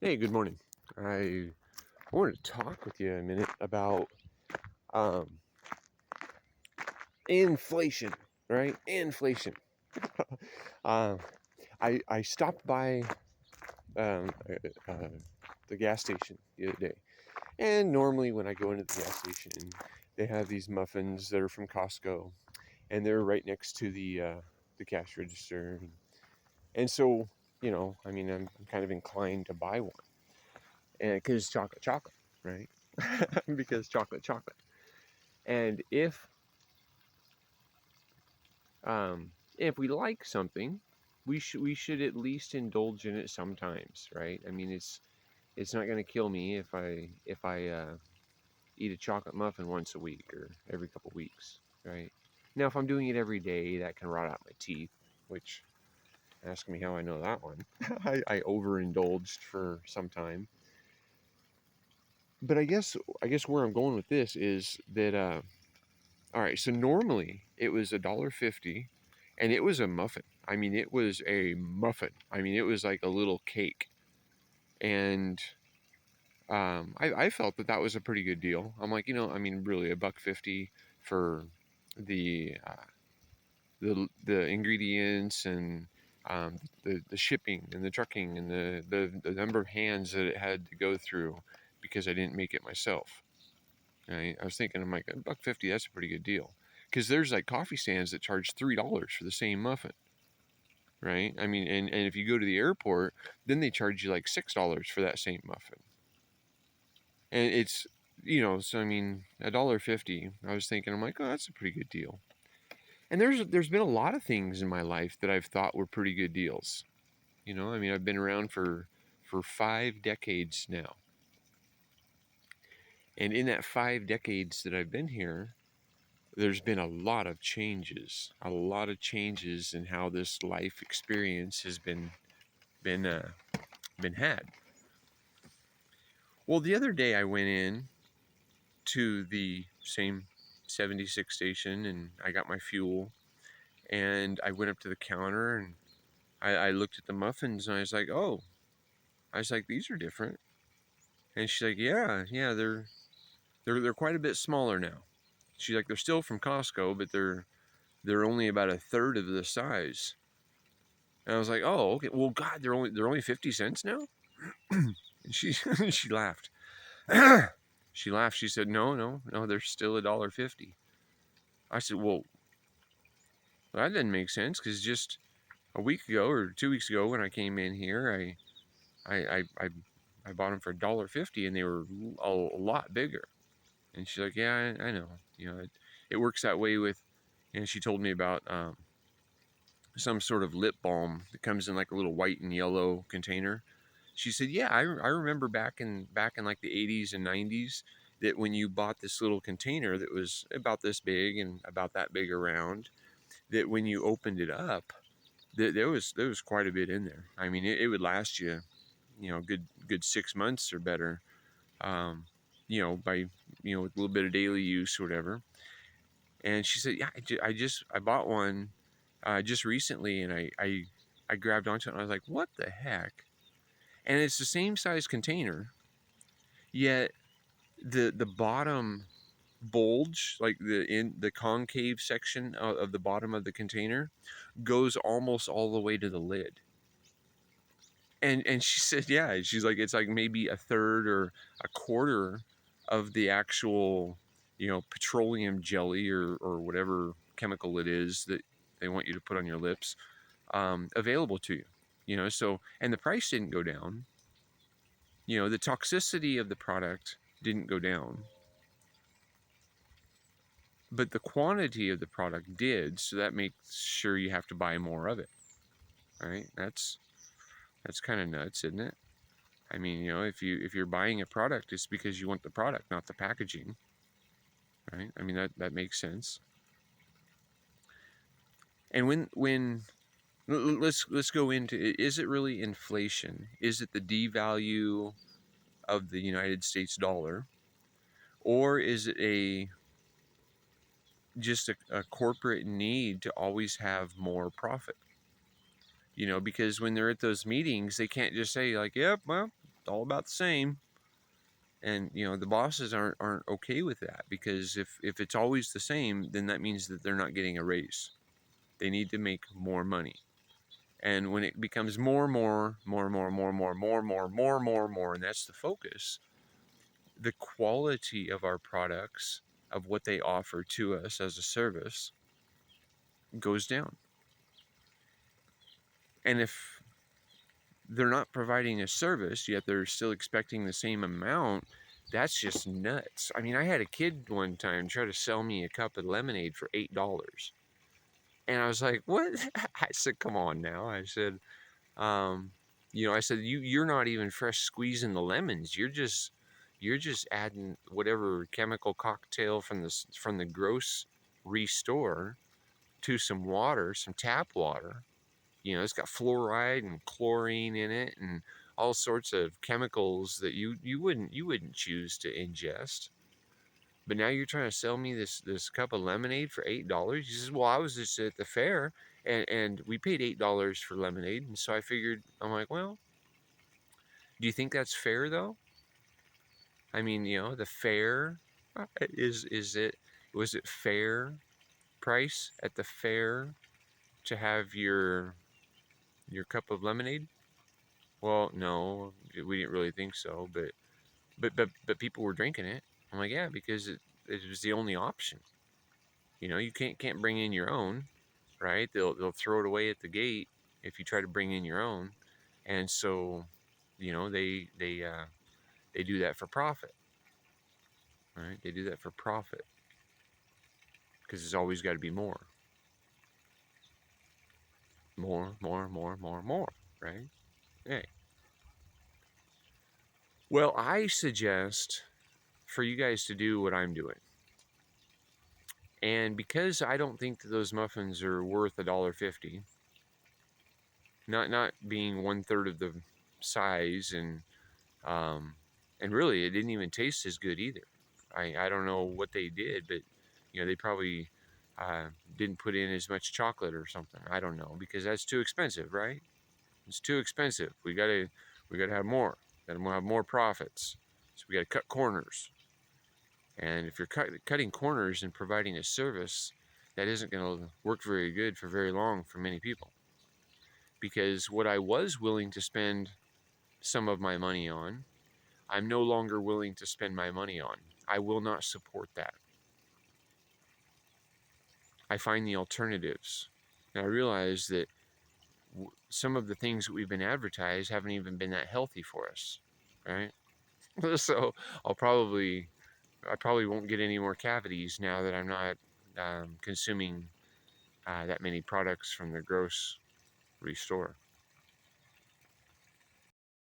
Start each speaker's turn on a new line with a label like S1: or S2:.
S1: Hey, good morning. I wanted to talk with you a minute about um, inflation, right? Inflation. uh, I stopped by um, uh, uh, the gas station the other day, and normally when I go into the gas station, they have these muffins that are from Costco, and they're right next to the cash register, and so I mean, I'm kind of inclined to buy one, and because chocolate, right? Because chocolate. And if we like something, we should at least indulge in it sometimes, right? I mean, it's not going to kill me if I eat a chocolate muffin once a week or every couple weeks, right? Now, if I'm doing it every day, that can rot out my teeth, which ask me how I know that one. I overindulged for some time, but I guess where I'm going with this is that all right, so normally it was $1.50 and it was a muffin. I mean, it was a muffin. I mean, it was like a little cake. And I felt that that was a pretty good deal. I'm like, I mean, really, $1.50 for the the ingredients and the shipping and the trucking and the number of hands that it had to go through because I didn't make it myself. Right? I was thinking, I'm like, $1.50, that's a pretty good deal. Because there's like coffee stands that charge $3 for the same muffin, right? I mean, and if you go to the airport, then they charge you like $6 for that same muffin. And it's, so I mean, $1.50. I was thinking, I'm like, oh, that's a pretty good deal. And there's been a lot of things in my life that I've thought were pretty good deals. I mean, I've been around for 5 decades now. And in that 5 decades that I've been here, there's been a lot of changes in how this life experience has been uh, been had. Well, the other day I went in to the same 76 station and I got my fuel, and I went up to the counter and I looked at the muffins and I was like, oh, I was like, these are different. And she's like, yeah, they're quite a bit smaller now. She's like, they're still from Costco, but they're only about a third of the size. And I was like, "Oh, okay. Well, God, they're only 50 cents now." And she she laughed. She laughed. She said, "No, no, no. They're still $1.50." I said, "Well, that didn't make sense because just a week ago or 2 weeks ago when I came in here, I bought them for $1.50 and they were a lot bigger." And she's like, "Yeah, I know. It works that way with." And she told me about some sort of lip balm that comes in like a little white and yellow container. She said, "Yeah, I remember back in like the 80s and 90s that when you bought this little container that was about this big and about that big around, that when you opened it up, that there was quite a bit in there. I mean, it would last you, good 6 months or better, um, by with a little bit of daily use or whatever." And she said, "Yeah, I bought one just recently, and I grabbed onto it, and I was like, what the heck?" And it's the same size container, yet the bottom bulge, like the concave section of the bottom of the container, goes almost all the way to the lid. And she said, yeah, she's like, it's like maybe a third or a quarter of the actual, petroleum jelly or whatever chemical it is that they want you to put on your lips, available to you. So, and the price didn't go down. The toxicity of the product didn't go down, but the quantity of the product did. So that makes sure you have to buy more of it, right? That's kind of nuts, isn't it? I mean, if you're buying a product, it's because you want the product, not the packaging, right? I mean, that makes sense. And when let's go into, is it really inflation? Is it the devalue of the United States dollar, or is it just a corporate need to always have more profit? Because when they're at those meetings, they can't just say like, "Yep, well, all about the same. And the bosses aren't okay with that, because if it's always the same, then that means that they're not getting a raise. They need to make more money. And when it becomes more, and that's the focus, the quality of our products, of what they offer to us as a service, goes down. And if they're not providing a service, yet they're still expecting the same amount, that's just nuts. I mean, I had a kid one time try to sell me a cup of lemonade for $8. And I was like, what? I said, come on now. I said, I said, you're not even fresh squeezing the lemons. You're just adding whatever chemical cocktail from the grocery store to some water, some tap water. It's got fluoride and chlorine in it and all sorts of chemicals that you wouldn't choose to ingest. But now you're trying to sell me this cup of lemonade for $8. He says, well, I was just at the fair and we paid $8 for lemonade. And so I figured, I'm like, well, do you think that's fair though? I mean, the fair was it fair price at the fair to have your cup of lemonade? Well, no, we didn't really think so, but people were drinking it. I'm like, yeah, because it was the only option. You can't bring in your own, right? They'll throw it away at the gate if you try to bring in your own, and so, they do that for profit, right? They do that for profit because there's always got to be more, right? Hey, well, I suggest for you guys to do what I'm doing. And because I don't think that those muffins are worth $1.50, not being 1/3 of the size, and really it didn't even taste as good either. I don't know what they did, but they probably didn't put in as much chocolate or something. I don't know, because that's too expensive, right? It's too expensive. We gotta have more. Gotta have more profits. So we gotta cut corners. And if you're cutting corners and providing a service, that isn't going to work very good for very long for many people. Because what I was willing to spend some of my money on, I'm no longer willing to spend my money on. I will not support that. I find the alternatives. And I realize that some of the things that we've been advertised haven't even been that healthy for us, right? So I probably won't get any more cavities now that I'm not consuming that many products from the grocery store.